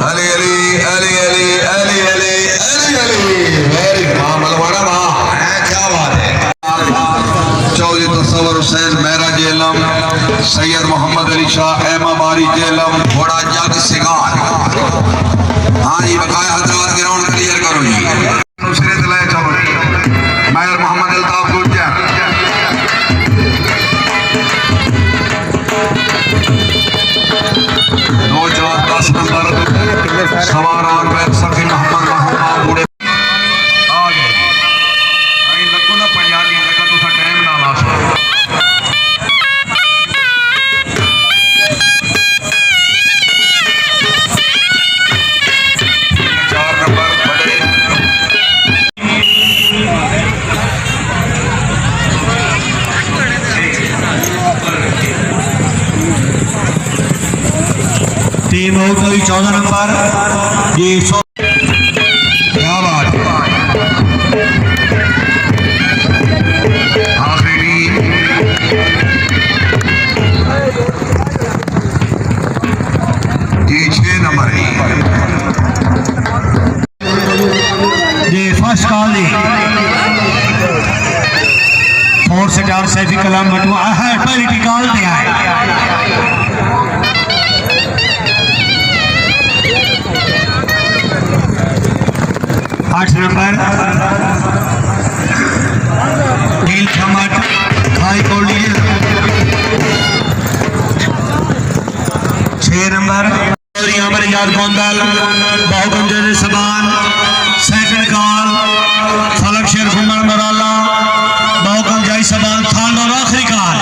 Ali Ali Ali Ali Ali Ali Ali Ali very मां मलवाना मां क्या बात है। चौधरी तसव्वुर हुसैन मेहरा जेलम, सैयद मोहम्मद अली शाह एमाबारी जेलम, घोड़ा जग सिगार। हाँ जी बकाया हजरात ग्राउंड क्लियर करो जी। दूसरे दिलाए चलो मेयर मोहम्मद अल्ताफ गुर्जर, दो चार 10 नंबर सवार और सफी मोहम्मद महबूब बूढ़े आगे आई लगो ना पंजाबी लगा तो टाइम ना ला सको। टीम आउट हुई 14 नंबर ये क्या बात आखिरी ये 6 नंबर है ये फर्स्ट कॉल दी फोर स्टार सैफी कलाम बटुआ है पहली की कॉल दे आए। 8 नंबर नील खमट हाई कोल्ड। 6 नंबर यहाँ पर याद गोंदल बहुगंज सबान। सेकंड कॉल फलक शेर घुमर मराला बहुगंज सबान थान और आखिरी कॉल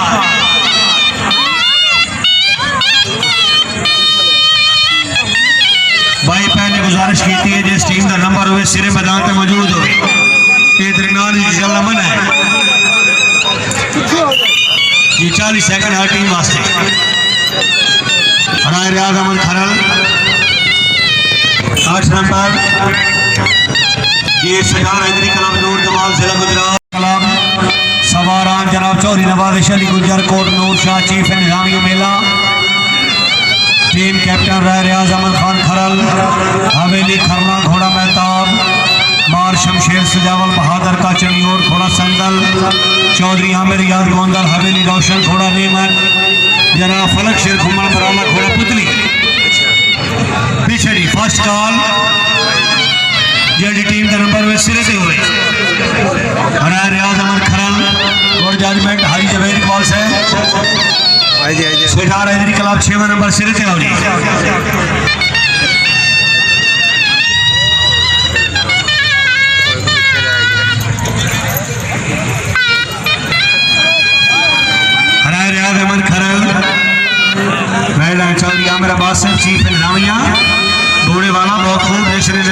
भाई पहले गुजारिश की थी जिस टीम का नंबर हुए सिरे मैदान पे मौजूद हो ये दरमियान चलना मन है ये 40 सेकंड हर टीम वास्ते। हराए रियाज अहमद खरल 8 नंबर ये सजार हैदरी कलाम नूर जमाल जिला गुजरात कलाम सवारान जनाब चौधरी नवाज अली गुजर कोट नूर शाह चीफ इंतजामिया मेला। टीम कैप्टन रह रियाज अहमद खान खरल, हवेली खरना घोड़ा मेहताब, मार शमशेर सजावल बहादुर का चनियोर घोड़ा संदल, चौधरी आमिर याद गोंदल हवेली रोशन घोड़ा नेमन, जनाब फलक शेर घुमर बराला घोड़ा पुतली। पिछड़ी फर्स्ट कॉल जी टीम का नंबर में सिरे से हुए हरा रियाज अहमद खरल और जजमेंट हाई जवेद कॉल से स्वीकार हैदरी क्लब 6 नंबर सिरे से हो हरा रियाज अहमद खरल चौधरी आमिर अब्बास चीफ इंतजामिया घोड़े वाला बहुत खूब नेशनल